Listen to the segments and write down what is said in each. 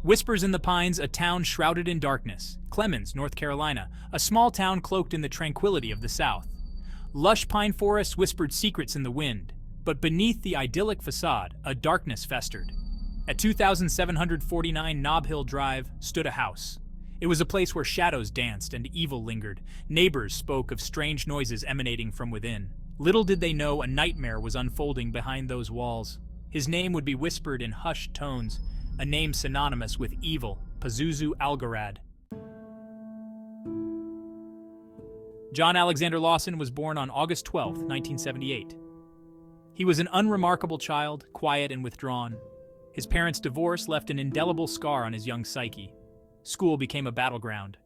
Whispers in the Pines, a town shrouded in darkness. Clemens, North Carolina, a small town cloaked in the tranquility of the South. Lush pine forests whispered secrets in the wind, but beneath the idyllic facade, a darkness festered. At 2749 Nob Hill Drive stood a house. It was a place where shadows danced and evil lingered. Neighbors spoke of strange noises emanating from within. Little did they know a nightmare was unfolding behind those walls. His name would be whispered in hushed tones, a name synonymous with evil, Pazuzu Algarad. John Alexander Lawson was born on August 12, 1978. He was an unremarkable child, quiet and withdrawn. His parents' divorce left an indelible scar on his young psyche. School became a battleground.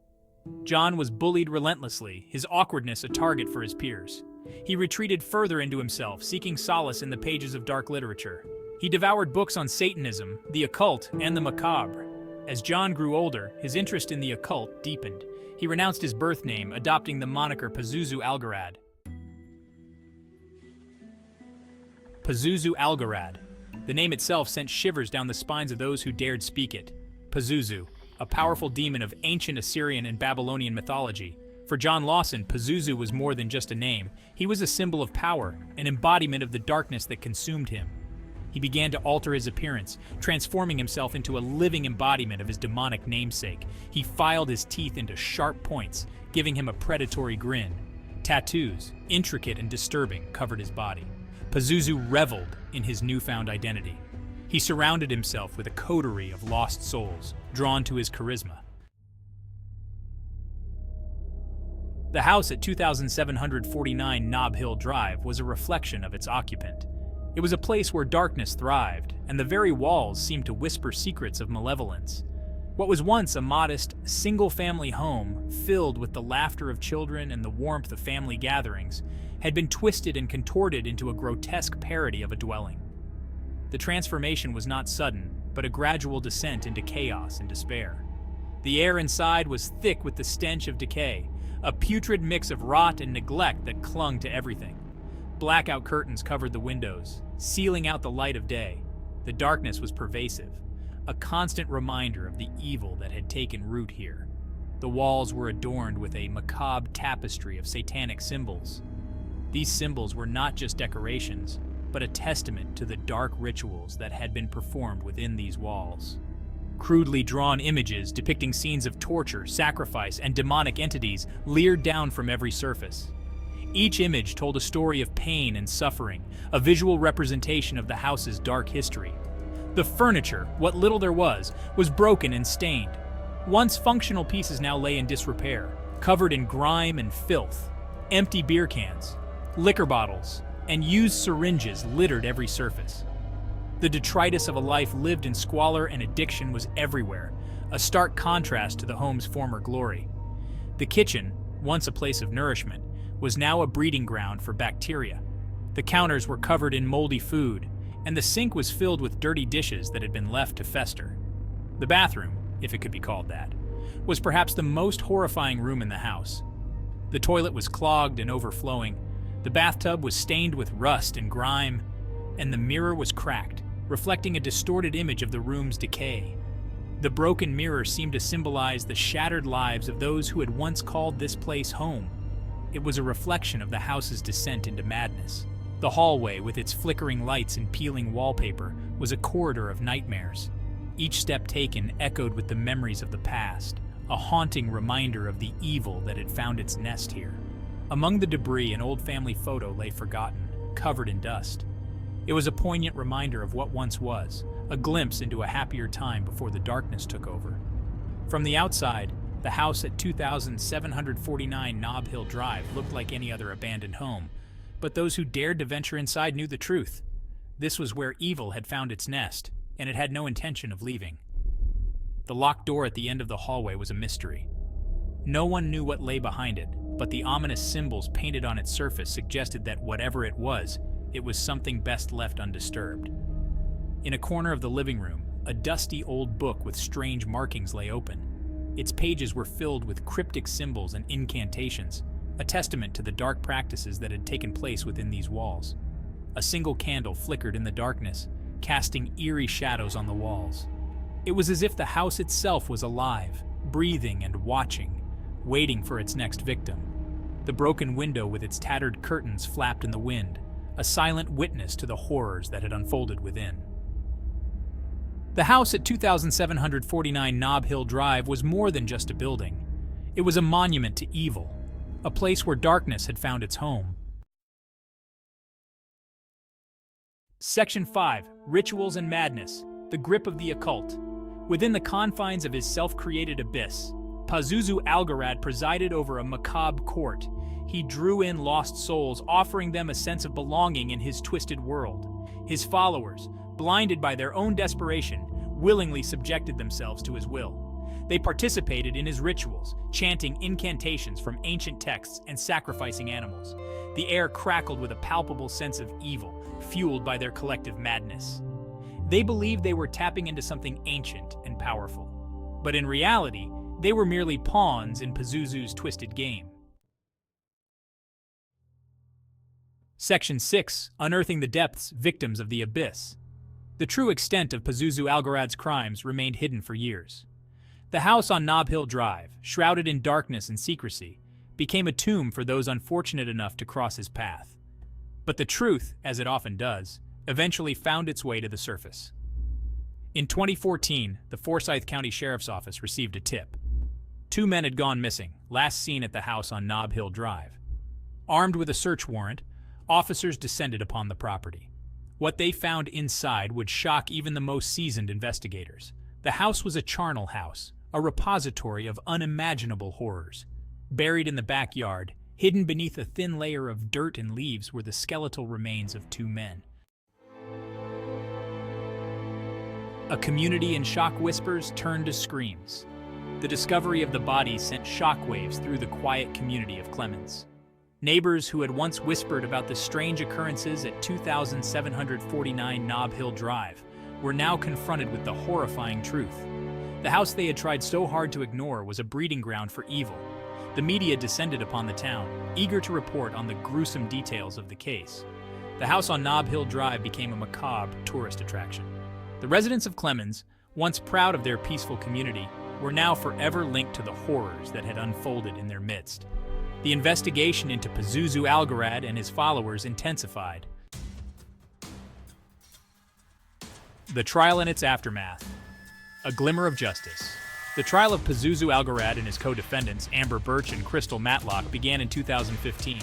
John was bullied relentlessly, his awkwardness a target for his peers. He retreated further into himself, seeking solace in the pages of dark literature. He devoured books on Satanism, the occult, and the macabre. As John grew older, his interest in the occult deepened. He renounced his birth name, adopting the moniker Pazuzu Algarad. Pazuzu Algarad. The name itself sent shivers down the spines of those who dared speak it. Pazuzu, a powerful demon of ancient Assyrian and Babylonian mythology. For John Lawson, Pazuzu was more than just a name. He was a symbol of power, an embodiment of the darkness that consumed him. He began to alter his appearance, transforming himself into a living embodiment of his demonic namesake. He filed his teeth into sharp points, giving him a predatory grin. Tattoos, intricate and disturbing, covered his body. Pazuzu reveled in his newfound identity. He surrounded himself with a coterie of lost souls, drawn to his charisma. The house at 2749 Nob Hill Drive was a reflection of its occupant. It was a place where darkness thrived, and the very walls seemed to whisper secrets of malevolence. What was once a modest, single-family home, filled with the laughter of children and the warmth of family gatherings, had been twisted and contorted into a grotesque parody of a dwelling. The transformation was not sudden, but a gradual descent into chaos and despair. The air inside was thick with the stench of decay, a putrid mix of rot and neglect that clung to everything. Blackout curtains covered the windows, sealing out the light of day. The darkness was pervasive, a constant reminder of the evil that had taken root here. The walls were adorned with a macabre tapestry of satanic symbols. These symbols were not just decorations, but a testament to the dark rituals that had been performed within these walls. Crudely drawn images depicting scenes of torture, sacrifice, and demonic entities leered down from every surface. Each image told a story of pain and suffering, a visual representation of the house's dark history. The furniture, what little there was broken and stained. Once functional pieces now lay in disrepair, covered in grime and filth. Empty beer cans, liquor bottles, and used syringes littered every surface. The detritus of a life lived in squalor and addiction was everywhere, a stark contrast to the home's former glory. The kitchen, once a place of nourishment, was now a breeding ground for bacteria. The counters were covered in moldy food, and the sink was filled with dirty dishes that had been left to fester. The bathroom, if it could be called that, was perhaps the most horrifying room in the house. The toilet was clogged and overflowing, the bathtub was stained with rust and grime, and the mirror was cracked, reflecting a distorted image of the room's decay. The broken mirror seemed to symbolize the shattered lives of those who had once called this place home. It was a reflection of the house's descent into madness. The hallway, with its flickering lights and peeling wallpaper, was a corridor of nightmares. Each step taken echoed with the memories of the past, a haunting reminder of the evil that had found its nest here. Among the debris, an old family photo lay forgotten, covered in dust. It was a poignant reminder of what once was, a glimpse into a happier time before the darkness took over. From the outside, the house at 2749 Nob Hill Drive looked like any other abandoned home, but those who dared to venture inside knew the truth. This was where evil had found its nest, and it had no intention of leaving. The locked door at the end of the hallway was a mystery. No one knew what lay behind it, but the ominous symbols painted on its surface suggested that whatever it was something best left undisturbed. In a corner of the living room, a dusty old book with strange markings lay open. Its pages were filled with cryptic symbols and incantations, a testament to the dark practices that had taken place within these walls. A single candle flickered in the darkness, casting eerie shadows on the walls. It was as if the house itself was alive, breathing and watching, waiting for its next victim. The broken window with its tattered curtains flapped in the wind, a silent witness to the horrors that had unfolded within. The house at 2749 Nob Hill Drive was more than just a building. It was a monument to evil, a place where darkness had found its home. Section 5. Rituals and Madness. The Grip of the Occult. Within the confines of his self-created abyss, Pazuzu Algarad presided over a macabre court. He drew in lost souls, offering them a sense of belonging in his twisted world. His followers, blinded by their own desperation, willingly subjected themselves to his will. They participated in his rituals, chanting incantations from ancient texts and sacrificing animals. The air crackled with a palpable sense of evil, fueled by their collective madness. They believed they were tapping into something ancient and powerful. But in reality, they were merely pawns in Pazuzu's twisted game. Section 6. Unearthing the Depths, Victims of the Abyss. The true extent of Pazuzu Algarad's crimes remained hidden for years. The house on Nob Hill Drive, shrouded in darkness and secrecy, became a tomb for those unfortunate enough to cross his path. But the truth, as it often does, eventually found its way to the surface. In 2014, the Forsyth County Sheriff's Office received a tip. 2 men had gone missing, last seen at the house on Nob Hill Drive. Armed with a search warrant, officers descended upon the property. What they found inside would shock even the most seasoned investigators. The house was a charnel house, a repository of unimaginable horrors. Buried in the backyard, hidden beneath a thin layer of dirt and leaves, were the skeletal remains of 2 men. A community in shock whispers turned to screams. The discovery of the bodies sent shockwaves through the quiet community of Clemens. Neighbors who had once whispered about the strange occurrences at 2749 Nob Hill Drive were now confronted with the horrifying truth. The house they had tried so hard to ignore was a breeding ground for evil. The media descended upon the town, eager to report on the gruesome details of the case. The house on Nob Hill Drive became a macabre tourist attraction. The residents of Clemens, once proud of their peaceful community, were now forever linked to the horrors that had unfolded in their midst. The investigation into Pazuzu Algarad and his followers intensified. The trial and its aftermath. A Glimmer of Justice. The trial of Pazuzu Algarad and his co-defendants, Amber Birch and Crystal Matlock, began in 2015.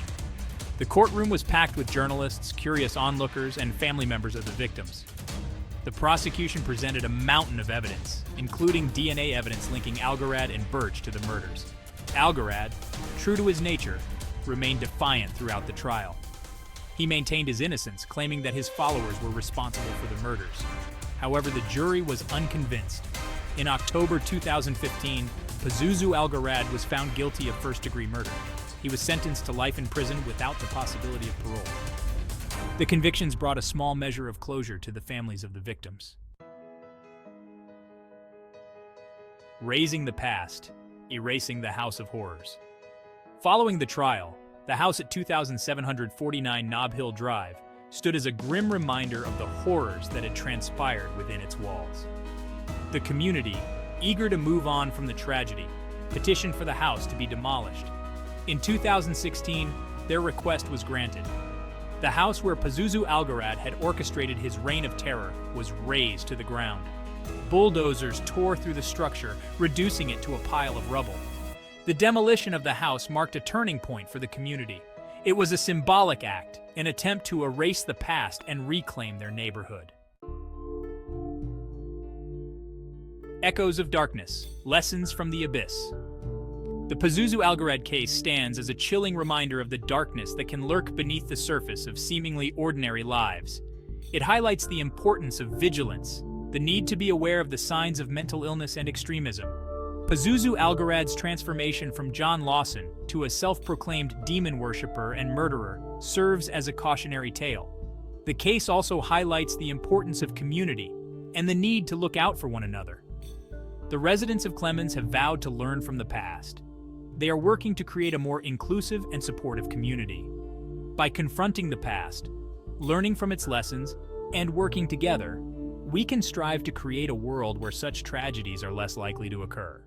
The courtroom was packed with journalists, curious onlookers, and family members of the victims. The prosecution presented a mountain of evidence, including DNA evidence linking Algarad and Birch to the murders. Algarad, true to his nature, remained defiant throughout the trial. He maintained his innocence, claiming that his followers were responsible for the murders. However, the jury was unconvinced. In October 2015, Pazuzu Algarad was found guilty of first-degree murder. He was sentenced to life in prison without the possibility of parole. The convictions brought a small measure of closure to the families of the victims. Raising the past, erasing the House of Horrors. Following the trial, the house at 2749 Nob Hill Drive stood as a grim reminder of the horrors that had transpired within its walls. The community, eager to move on from the tragedy, petitioned for the house to be demolished. In 2016, their request was granted. The house where Pazuzu Algarad had orchestrated his reign of terror was razed to the ground. Bulldozers tore through the structure, reducing it to a pile of rubble. The demolition of the house marked a turning point for the community. It was a symbolic act, an attempt to erase the past and reclaim their neighborhood. Echoes of Darkness, Lessons from the Abyss. The Pazuzu Algarad case stands as a chilling reminder of the darkness that can lurk beneath the surface of seemingly ordinary lives. It highlights the importance of vigilance, the need to be aware of the signs of mental illness and extremism. Pazuzu Algarad's transformation from John Lawson to a self-proclaimed demon worshiper and murderer serves as a cautionary tale. The case also highlights the importance of community and the need to look out for one another. The residents of Clemens have vowed to learn from the past. They are working to create a more inclusive and supportive community. By confronting the past, learning from its lessons, and working together, we can strive to create a world where such tragedies are less likely to occur.